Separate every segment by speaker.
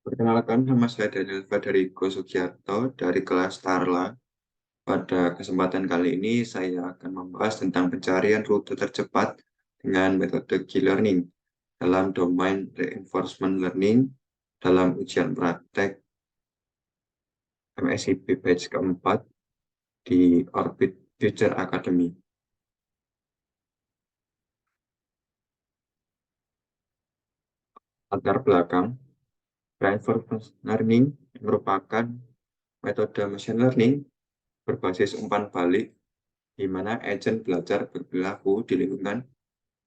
Speaker 1: Perkenalkan, nama saya Daniel Federico Sugiarto dari kelas Tarla. Pada kesempatan kali ini, saya akan membahas tentang pencarian rute tercepat dengan metode Q-Learning dalam domain Reinforcement Learning dalam ujian praktek MSIP batch keempat di Orbit Future Academy. Latar belakang, Reinforcement Learning merupakan metode machine learning berbasis umpan balik di mana agent belajar berperilaku di lingkungan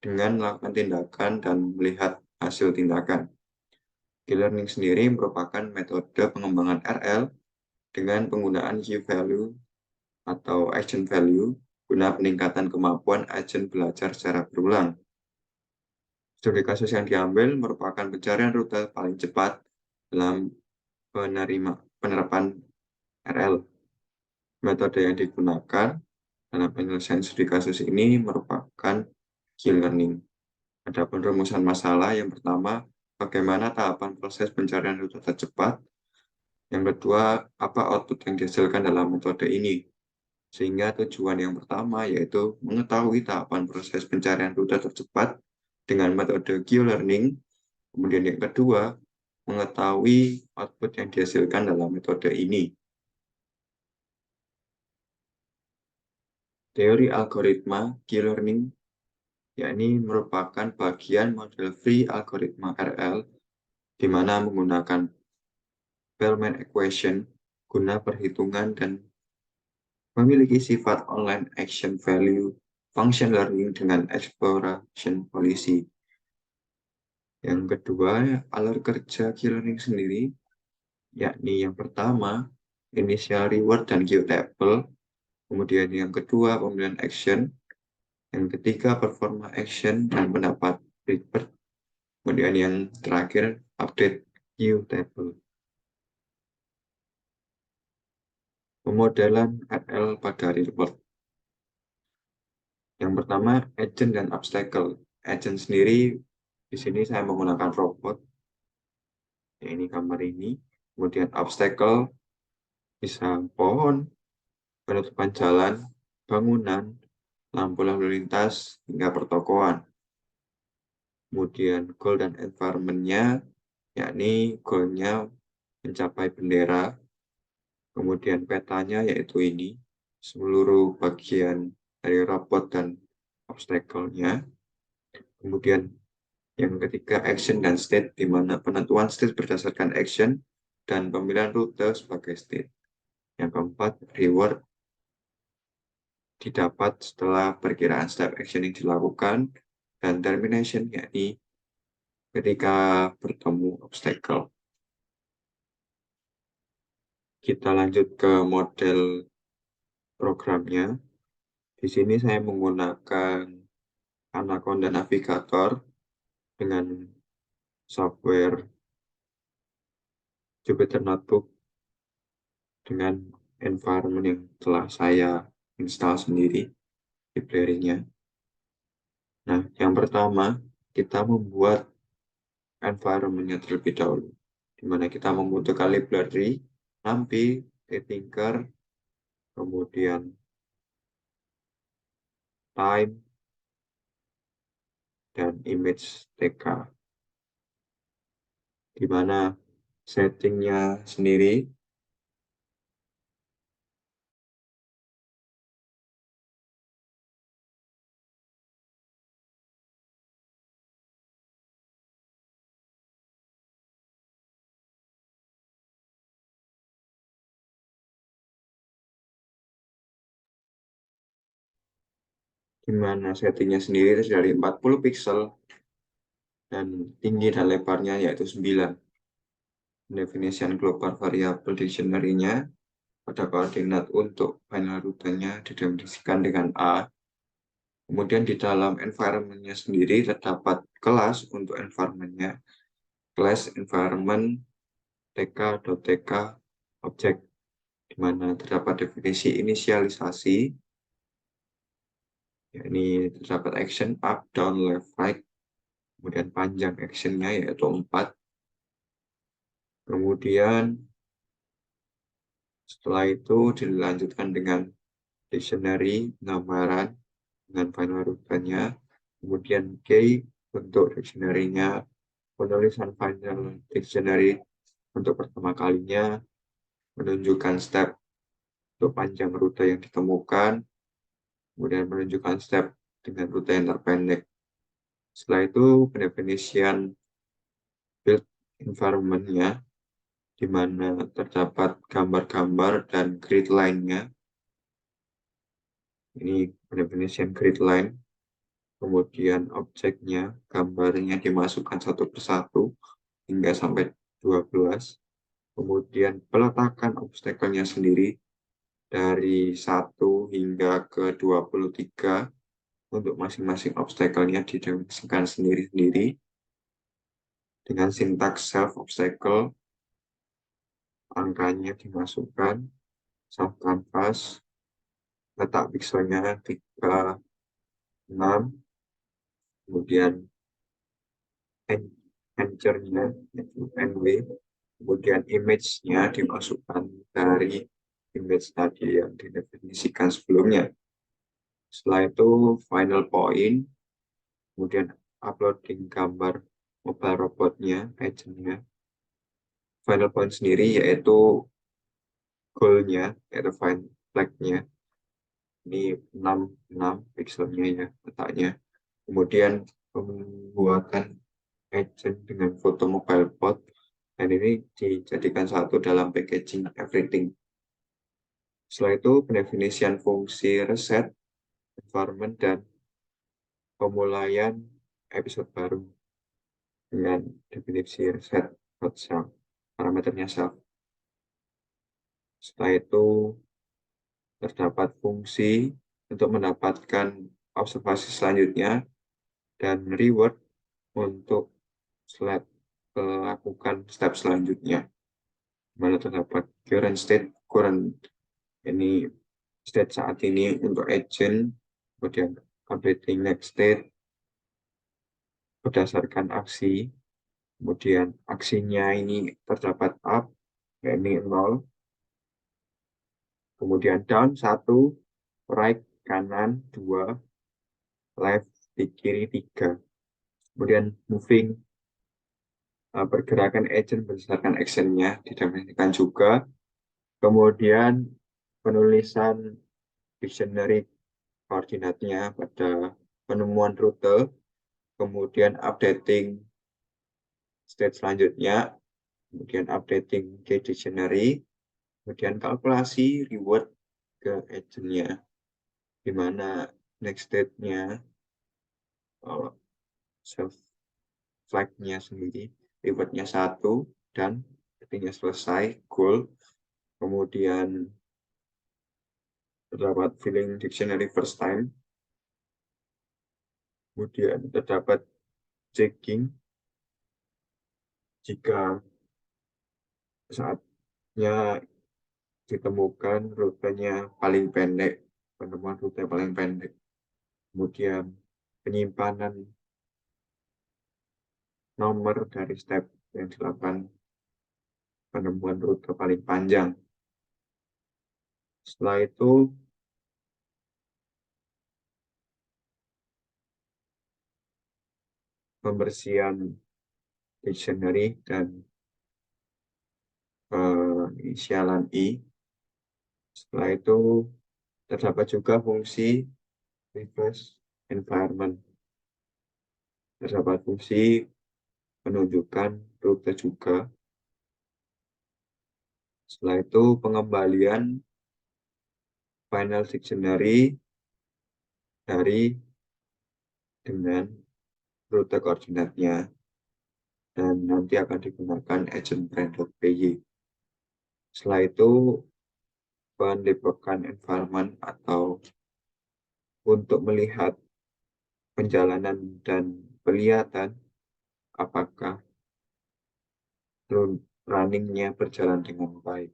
Speaker 1: dengan melakukan tindakan dan melihat hasil tindakan. Q-learning sendiri merupakan metode pengembangan RL dengan penggunaan Q-value atau agent value guna peningkatan kemampuan agent belajar secara berulang. Studi kasus yang diambil merupakan pencarian rute paling cepat dalam penerapan RL. Metode yang digunakan dalam penyelesaian studi kasus ini merupakan Q-learning. Adapun rumusan masalah yang pertama, bagaimana tahapan proses pencarian rute tercepat. Yang kedua, apa output yang dihasilkan dalam metode ini. Sehingga tujuan yang pertama yaitu mengetahui tahapan proses pencarian rute tercepat dengan metode Q-learning. Kemudian yang kedua, mengetahui output yang dihasilkan dalam metode ini. Teori algoritma Q-learning yakni merupakan bagian model free algoritma RL di mana menggunakan Bellman equation guna perhitungan dan memiliki sifat online action value function learning dengan exploration policy. Yang kedua, alur kerja Q-learning sendiri, yakni yang pertama, initial reward dan Q-table, kemudian yang kedua, pemilihan action, yang ketiga, performa action dan pendapat report, kemudian yang terakhir, update Q-table. Pemodelan RL pada report. Yang pertama, agent dan obstacle. Agent sendiri, di sini saya menggunakan robot. Ya, ini gambar ini. Kemudian obstacle, bisa pohon, penutupan jalan, bangunan, lampu lalu lintas, hingga pertokoan. Kemudian goal dan environment-nya, yakni goal-nya mencapai bendera. Kemudian petanya yaitu ini, seluruh bagian dari robot dan obstacle-nya. Kemudian yang ketiga, action dan state, di mana penentuan state berdasarkan action dan pemilihan rute sebagai state. Yang keempat, reward didapat setelah perkiraan step action yang dilakukan, dan termination, yakni ketika bertemu obstacle. Kita lanjut ke model programnya. Di sini saya menggunakan Anaconda Navigator dengan software Jupyter Notebook dengan environment yang telah saya install sendiri, library-nya. Nah, yang pertama, kita membuat environment-nya terlebih dahulu, di mana kita membutuhkan library, NumPy, Tinker, kemudian time, dan image TK. Di mana settingnya sendiri itu dari 40 pixel dan tinggi dan lebarnya yaitu 9. Definition global variable dictionary-nya pada koordinat untuk final rutenya didefinisikan dengan A. Kemudian di dalam environment-nya sendiri terdapat kelas untuk environment-nya. Class environment tk.tk object, di mana terdapat definisi inisialisasi, yakni terdapat action up, down, left, right, kemudian panjang action-nya yaitu 4. Kemudian setelah itu dilanjutkan dengan dictionary, gambaran, dengan final rutenya. Kemudian K untuk dictionary-nya, penulisan final dictionary untuk pertama kalinya, menunjukkan step untuk panjang rute yang ditemukan, kemudian menunjukkan step dengan rute yang terpendek. Setelah itu, pendefinisian build environment-nya, di mana terdapat gambar-gambar dan grid line-nya. Ini pendefinisian grid line. Kemudian objeknya, gambarnya dimasukkan satu persatu hingga sampai 12. Kemudian peletakan obstacle-nya sendiri dari 1 hingga ke 23 untuk masing-masing obstacle-nya didefinisikan sendiri-sendiri dengan sintaks self obstacle, angkanya dimasukkan, self canvas, letak pixelnya 3, 6, kemudian anchor-nya NW, kemudian image-nya dimasukkan dari image tadi yang didefinisikan sebelumnya. Setelah itu final point, kemudian uploading gambar mobile robotnya, agent-nya. Final point sendiri yaitu goal-nya, yaitu find flag-nya. Ini 6 pixelnya ya letaknya. Kemudian pembuatan agent dengan foto mobile bot, dan ini dijadikan satu dalam packaging everything. Setelah itu pendefinisian fungsi reset, environment, dan pemulaian episode baru dengan definisi reset hot self, parameternya self. Setelah itu terdapat fungsi untuk mendapatkan observasi selanjutnya dan reward untuk melakukan step selanjutnya. Mana terdapat current state, ini state saat ini untuk agent, kemudian updating next state berdasarkan aksi, kemudian aksinya ini terdapat up, ini 0, kemudian down 1, right kanan 2, left di kiri 3, kemudian moving, pergerakan agent berdasarkan actionnya didefinisikan juga, kemudian penulisan dictionary koordinatnya pada penemuan rute, kemudian updating state selanjutnya, kemudian updating ke dictionary, kemudian kalkulasi reward ke agentnya, di mana next state-nya self flag-nya sendiri, reward-nya 1, dan ketika selesai, goal, kemudian terdapat filling dictionary first time, kemudian terdapat checking jika saatnya ditemukan rutenya paling pendek, penemuan rute paling pendek, kemudian penyimpanan nomor dari step yang dilakukan penemuan rute paling panjang. Setelah itu pembersihan dictionary dan inisialan I. Setelah itu terdapat juga fungsi refresh environment. Terdapat fungsi menunjukkan rute juga. Setelah itu pengembalian final dictionary dari dengan rute koordinatnya, dan nanti akan digunakan agent brand.py. Setelah itu pendepokan environment atau untuk melihat penjalanan dan kelihatan apakah runningnya berjalan dengan baik.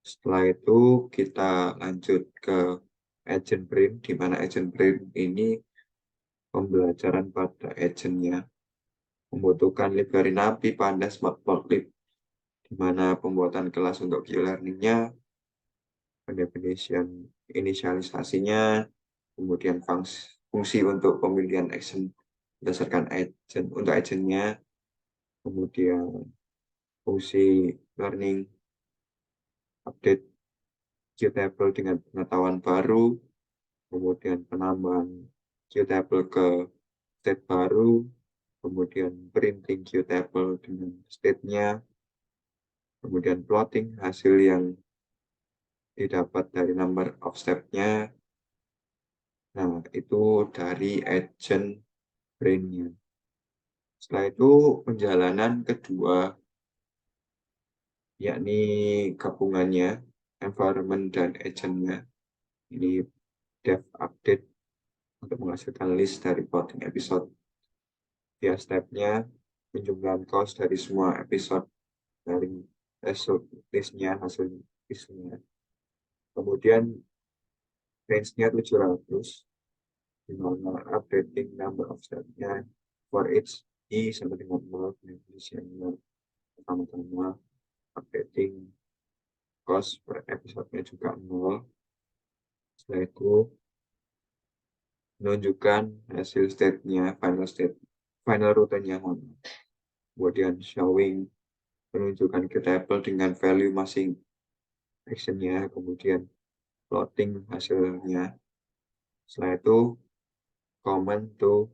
Speaker 1: Setelah itu kita lanjut ke agent brain, di mana agent brain ini pembelajaran pada agentnya membutuhkan library NAPI, Pandas, Matplotlib, di mana pembuatan kelas untuk e-learning-nya, pendefinisian inisialisasinya, kemudian fungsi untuk pemilihan action berdasarkan agent untuk agentnya, kemudian fungsi learning, update Qtable dengan pengetahuan baru, kemudian penambahan Qtable ke state baru, kemudian printing Qtable dengan state-nya, kemudian plotting hasil yang didapat dari number of step-nya. Nah, itu dari agent brain-nya. Setelah itu penjalanan kedua, yakni gabungannya, environment dan agent-nya. Ini dev update untuk menghasilkan list dari plotting episode. Via step-nya, penjumlahan cost dari semua episode dari listnya, hasil listnya. Kemudian range-nya 700, di mana updating number of step-nya for each i sampai dengan 0, definisinya pertama-tama updating cost per episode-nya juga 0. Setelah itu menunjukkan hasil state-nya, final rutenya, kemudian showing penunjukan ke table dengan value masing action-nya, kemudian plotting hasilnya. Setelah itu command to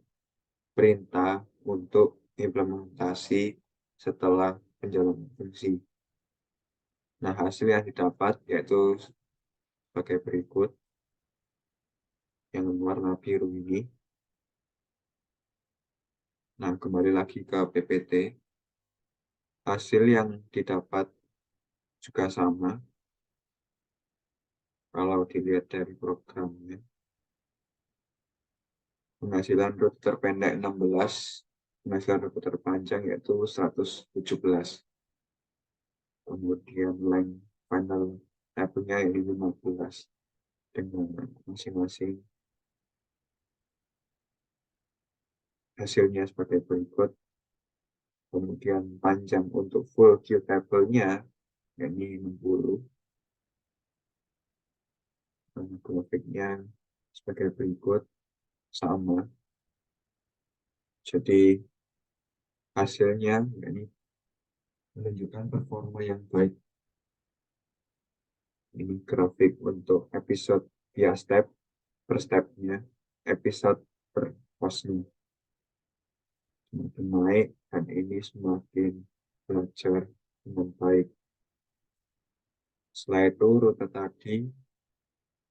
Speaker 1: perintah untuk implementasi setelah penjalan fungsi. Nah, hasil yang didapat yaitu sebagai berikut, yang warna biru ini. Nah, kembali lagi ke PPT. Hasil yang didapat juga sama kalau dilihat dari programnya. Penghasilan rute terpendek 16, penghasilan rute terpanjang yaitu 117. Kemudian length final tabnya ini 15 dengan masing-masing hasilnya sebagai berikut. Kemudian panjang untuk full Qtable-nya ini 60. Dan grafiknya sebagai berikut, sama. Jadi hasilnya ini menunjukkan performa yang baik. Ini grafik untuk episode via step per stepnya, episode per postnya. Semakin naik dan ini semakin belajar dengan baik. Setelah itu rute tadi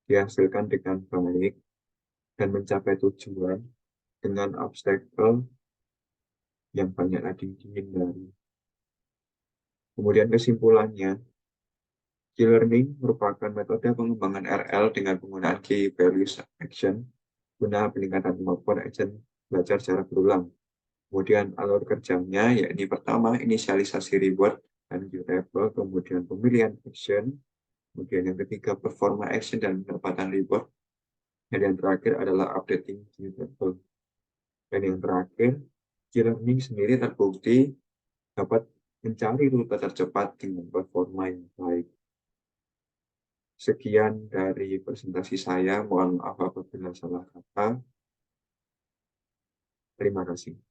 Speaker 1: dihasilkan dengan baik dan mencapai tujuan dengan obstacle yang banyak lagi dihindari. Kemudian kesimpulannya, key learning merupakan metode pengembangan RL dengan penggunaan key values action guna peningkatan kemampuan agent belajar secara berulang. Kemudian alur kerjanya, yakni pertama inisialisasi reward dan Qtable, kemudian pemilihan action, kemudian yang ketiga performa action dan pendapatan reward, dan yang terakhir adalah updating Qtable. Dan yang terakhir, key learning sendiri terbukti dapat mencari rute tercepat dengan performa yang baik. Sekian dari presentasi saya, mohon maaf apabila salah kata. Terima kasih.